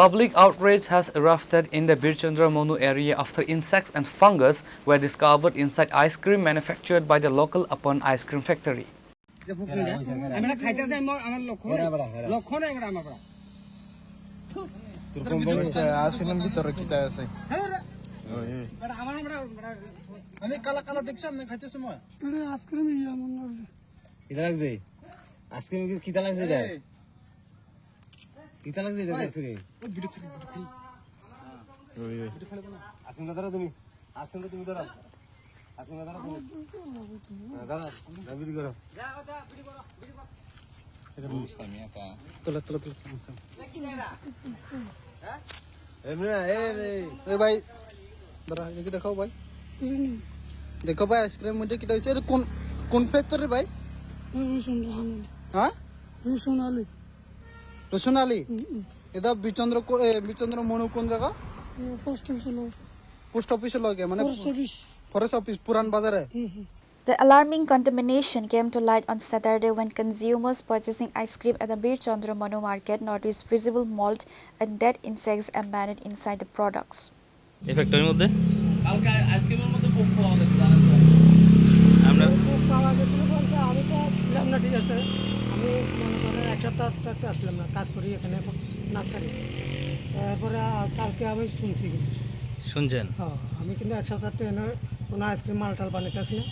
Public outrage has erupted in the Birchandra Monu area after insects and fungus were discovered inside ice cream manufactured by the local Upon Ice Cream Factory. কিতা লাগছে এটা দেখছ রে ও video খালি ওই video খালি না আসুন না ধরো তুমি আসুন না তুমি ধরো আসুন না ধরো তুমি দাদা ভিডিও করো যা কথা ভিডিও করো সেটা বুঝতাম আমি একা তোলা হ্যাঁ এমরা এ ভাই দাদা এদিকে দেখাও ভাই দেখো ভাই আইসক্রিম মধ্যে কিটা হইছে এটা কোন ফ্যাক্টরি ভাই হ্যাঁ রসুনালি এটা বিচন্দ্র মনু কোন জায়গা পোস্ট অফিস লগে মানে ফরেস্ট অফিস পুরান বাজারে The alarming contamination came to light on Saturday when consumers purchasing ice cream at the Birchandra Manu market noticed visible mold and dead insects embedded inside the products. এই ফ্যাক্টরির মধ্যে কালকে আইসক্রিমের মধ্যে পোক পাওয়া গেছে জানেন তো আমরা পোক পাওয়া গেছিল বলতে আমি তো ছিলাম না, ঠিক আছে, আমি মনে করেন এক সপ্তাহ থাকতে আসলাম না, কাজ করি এখানে নার্সারি। তারপরে কালকে আমি শুনছেন হ্যাঁ, আমি কিন্তু এক সপ্তাহ থেকে কোনো আইসক্রিম মালটাল বানাইতেছি না,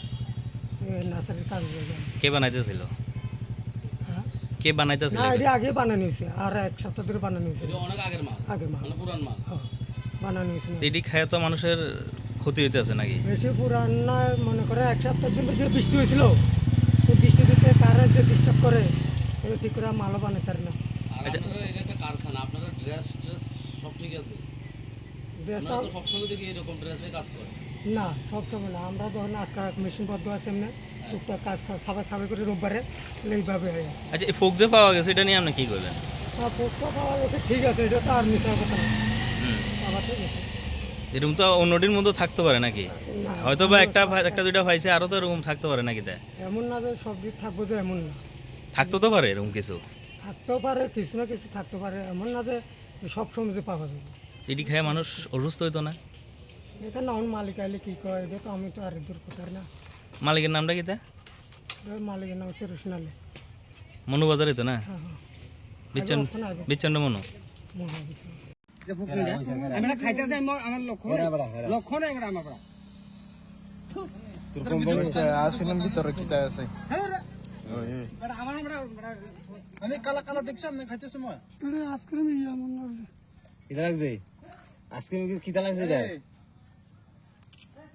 নার্সারির কাজ হয়ে যায়। কে বানাইতেছিল? হ্যাঁ, কে বানাইতেছিল? না, এটি আগে বানানো হয়েছে, আর এক সপ্তাহ ধরে বানানো হয়েছে। অনেক আগের মাল মানে পুরান মাল। হ্যাঁ, বানানো হয়েছে। এটি খায় তো মানুষের ক্ষতি হইতেছে নাকি? বেশি পুরান না, মনে করে এক সপ্তাহ দিন যে বৃষ্টি হয়েছিল, তো বৃষ্টি দিতে কারেন্ট যে ডিস্টার্ব করে ঠিক করে মালও বানাতে পারে না। একটা কারখানা, আপনারা ড্রেস সব ঠিক আছে? ড্রেসটা তো সবসময় দেখি এরকম ড্রেসে কাজ করে না, সবসময় না, আমরা যখন আজকাল মেশিন বদ্ধ আছে এমনি টুকটাক কাজ সাবাই করে রোববারে এইভাবে হয়। আচ্ছা, এই ফোক যে পাওয়া গেছে এটা নিয়ে আপনি কি করবেন? পোকটা পাওয়া গেছে, ঠিক আছে, এটা তো আর মিশার কথা না, আবার ঠিক আছে। এরকম তো অন্যটির মধ্যে থাকতে পারে নাকি? হয়তো বা একটা দুইটা পাইছে, আরো তো এরকম থাকতে পারে নাকি? তাই এমন না যে সব দিক থাকবো, যে এমন না, থাকতে তো পারে এরকম কিছু, থাকতেও পারে কিছু না কিছু থাকতে পারে, এমন না যে সব সময় যে পাওয়া যাবে। এটি খেয়ে মানুষ অসুস্থ হইতো না? এখানে অন মালিক আইলে কি কয়, এটা তো আমি তো আর দূর করতে পারি না। মালিকের নামটা কি? তা মালিকের নাম হচ্ছে রোশনালী। মনু বাজারে তো না? হ্যাঁ হ্যাঁ, বিচন্দ্র মনু। আমরা খাইতেছি, আমার লক্ষণ তোর কোম্পানি আসিলাম ভিতরে কিতা আছে ওই আমি কালা দেখছাম না খাইতে সময় আইসক্রিম মনে লাগছে। কিতা লাগছে আইসক্রিম? কিতা লাগছে এটা?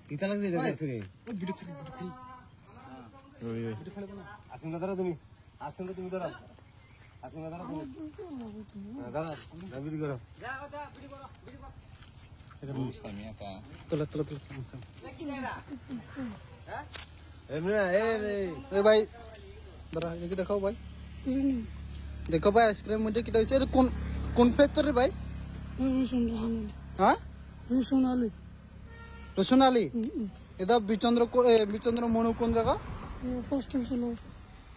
কিতা লাগছে এটা দেখছ রে ও ভিডিও খালি ওই ভিডিও খালি না আসুন না ধরো তুমি আসুন না তুমি ধরো আসুন না ধরো তুমি দাদা ভিডিও করো যা কথা ভিডিও করো সেটা বুঝতাম আমি একা তোলা হ্যাঁ এমরা এ ভাই দাদা এদিকে দেখাও ভাই দেখো ভাই আইসক্রিম মধ্যে কিটা হইছে এটা কোন ফ্যাক্টরি ভাই হ্যাঁ রসুনালি এটা বিচন্দ্র মনু কোন জায়গা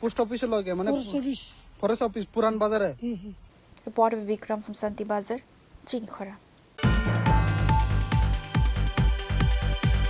পোস্ট অফিস লগে মানে ফরেস্ট অফিস পুরান বাজারে Reporter Vikram from Santi Bazar, Chinikhara.